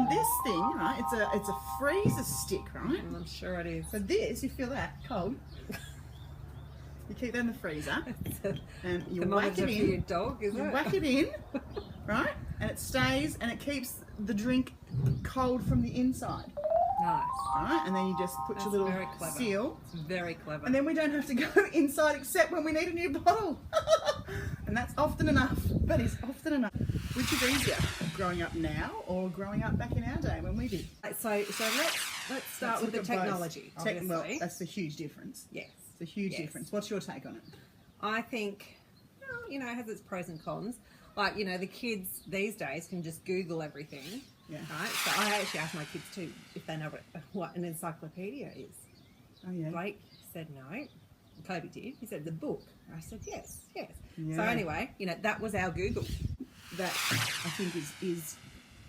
This thing, right? It's a freezer stick, right? I'm sure it is. So this, you feel that cold. You keep that in the freezer, and you whack it for in. your dog, is You it? whack it in, right? And it stays, and it keeps the drink cold from the inside, Nice. right? And then you just put That's your little very clever. seal, It's very clever. and then we don't have to go inside except when we need a new bottle. And that's often enough. That is often enough. Which is easier, growing up now or growing up back in our day when we did? So let's start with the look at both. technology. Obviously. Well, that's a huge difference. Yes. It's a huge Yes. difference. What's your take on it? I think, well, you know, it has its pros and cons. Like, you know, the kids these days can just Google everything. Yeah. Right? So I actually asked my kids too if they know what an encyclopedia is. Oh yeah. Blake said no. Kobe did. He said the book. I said yes. So Yeah. anyway, you know, that was our Google. That I think is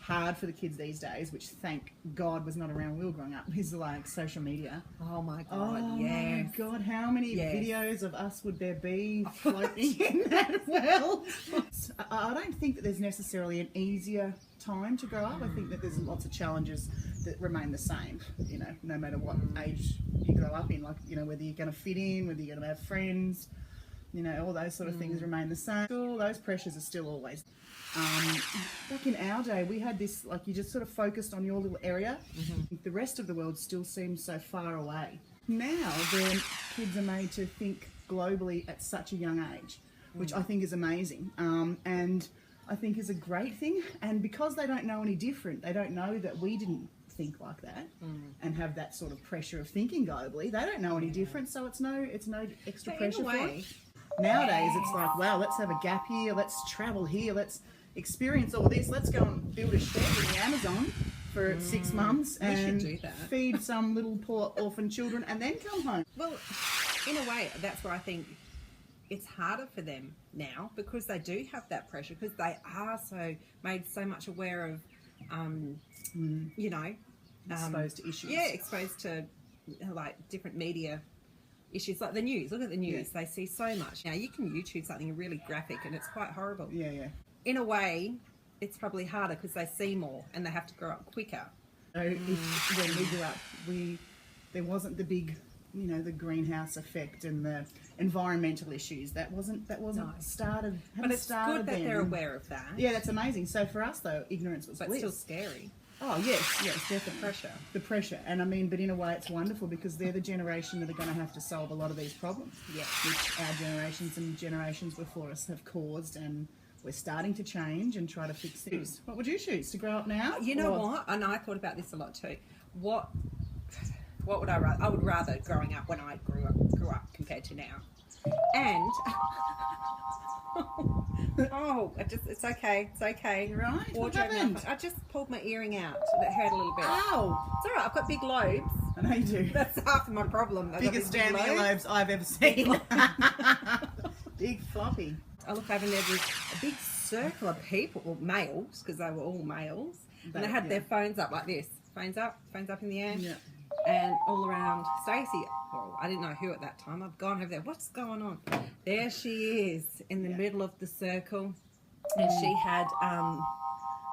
hard for the kids these days, which thank God was not around when we were growing up, is like social media. Oh my God, Oh yes. my God, how many Yes. videos of us would there be floating in that well? I don't think that there's necessarily an easier time to grow up. I think that there's lots of challenges that remain the same, you know, no matter what age you grow up in, like, you know, whether you're going to fit in, whether you're going to have friends, you know, all those sort of things remain the same. All those pressures are still always. Back in our day, we had this, like, you just sort of focused on your little area. The rest of the world still seems so far away. Now, the kids are made to think globally at such a young age, which I think is amazing. And I think is a great thing. And because they don't know any different, they don't know that we didn't think like that and have that sort of pressure of thinking globally. They don't know any different, so it's no extra But pressure in a for way, them. Nowadays, it's like, wow, let's have a gap here, let's travel here, let's experience all this, let's go and build a shed in the Amazon for 6 months We should and do that. feed some little poor orphan children and then come home. well, in a way, that's where I think it's harder for them now because they do have that pressure because they are so made so much aware of, you know, Exposed to issues. Yeah, exposed to like different media issues like the news. Look at the news; they see so much. Now you can YouTube something really graphic and it's quite horrible. Yeah. In a way, it's probably harder because they see more and they have to grow up quicker. So if, when we grew up, there wasn't the big, you know, the greenhouse effect and the environmental issues. That wasn't No. started. But it's started good that then. they're aware of that. Yeah, that's amazing. So for us though, ignorance was But bliss. still scary. Oh yes, definitely. Pressure. The pressure, and I mean, but in a way, it's wonderful because they're the generation that are going to have to solve a lot of these problems. Yeah. Which our generations and generations before us have caused, and we're starting to change and try to fix things. What would you choose to grow up now? You know or- what? And I thought about this a lot too. What would I rather? I would rather growing up when I grew up compared to now. And oh, it's okay. It's okay. You're right. What Wardrobe happened? malfunction. I just pulled my earring out. That hurt a little bit. Ow! It's all right. I've got big lobes. I know you do. That's half of my problem. I've got Biggest these big damn lobes. earlobes I've ever seen. Big floppy. I look over and there was a big circle of people, or males, because they were all males, and they had their phones up like this. Phones up in the air. Yeah. And all around Stacey. Well, I didn't know who at that time. I've gone over there. What's going on? There she is in the middle of the circle. And she had,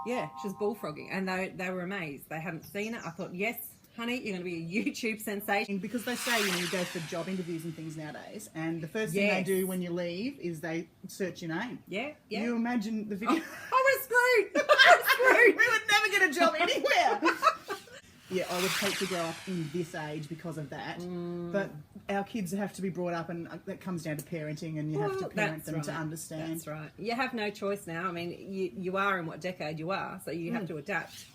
she was bullfrogging. And they were amazed. They hadn't seen it. I thought, yes, honey, you're going to be a YouTube sensation. Because they say, you know, you go for job interviews and things nowadays, and the first thing they Yes. do when you leave is they search your name. Yeah. You imagine the video. I was screwed. I was screwed. We would never get a job anywhere. Yeah, I would hate to grow up in this age because of that. But our kids have to be brought up, and that comes down to parenting, and you have to parent them to understand. That's right. You have no choice now. I mean, you are in what decade you are, so you have to adapt.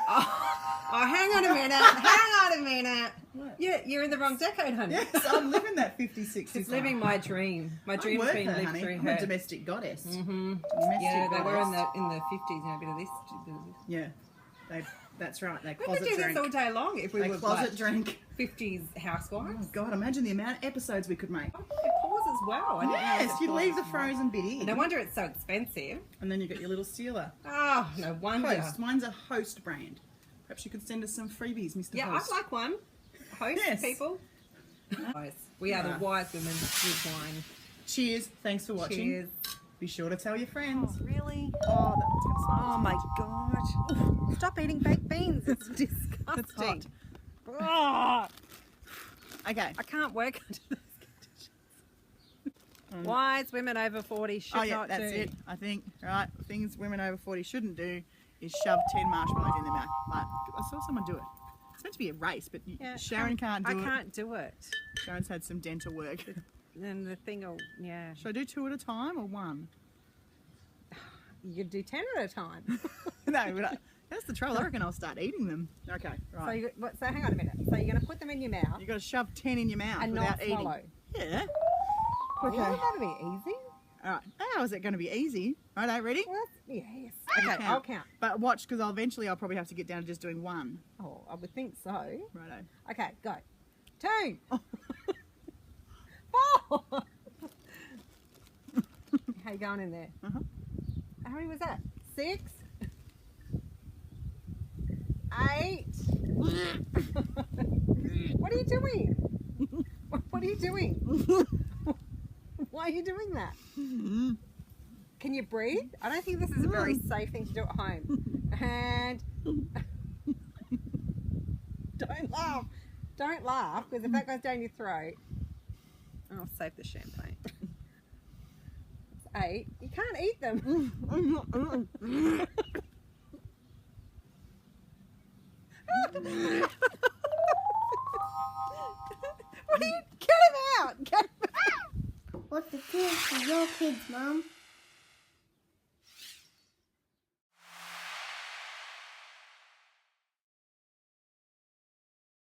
Oh, hang on a minute. What? You're in the wrong decade, honey. Yes, I'm living that 56. She's living my dream. My dream's worth been her, lived honey. through I'm her. a domestic goddess. Mm-hmm. Domestic Yeah, they were goddess. in the 50s, you know, a bit of this. Yeah, that's right. They We could closet do this drink. all day long if we They were closet like drink. 50s housewives. Oh God, imagine the amount of episodes we could make. It pours as well. I didn't know Yes, it you'd leave the pours. frozen bit in. No wonder it's so expensive. And then you got your little sealer. Oh, no wonder. Host. Mine's a Host brand. Perhaps you could send us some freebies, Mr. Yeah, Host. I'd like one. Host Yes. people. We are the wise women with wine. Cheers. Thanks for watching. Cheers. Be sure to tell your friends. Oh, really? Oh, that one's going to smell. Oh my god. Ooh, stop eating baked beans. It's disgusting. hot. Oh, Okay. I can't work under those conditions. Wise women over 40 should Oh yeah, not that's do. it. I think, right, things women over 40 shouldn't do is shove 10 marshmallows in their mouth. Like, I saw someone do it. It's meant to be a race, but Yeah, Sharon can't do it. I can't do it. Sharon's had some dental work. And the thing will, yeah. Should I do 2 at a time or 1? You could do 10 at a time. No, but that's the trouble. I reckon I'll start eating them. Okay, So, right. so hang on a minute. So you're going to put them in your mouth You've got to shove 10 in your mouth and without not eating. swallow. Yeah. Okay. Okay. That'll be easy. All right. How is it going to be easy? Righto, ready? Well, yes. You Okay, I'll count. But watch, because I'll probably have to get down to just doing 1. Oh, I would think so. Righto. Okay, go. 2. 4. How you going in there? Uh-huh. How many was that? 6. 8. What are you doing? What are you doing? Why are you doing that? Can you breathe? I don't think this is a very safe thing to do at home. And don't laugh. Don't laugh, because if that goes down your throat, I'll save the champagne. It's 8. You can't eat them. What are you? Get him out! Get him out! What's the tip for your kids, Mum?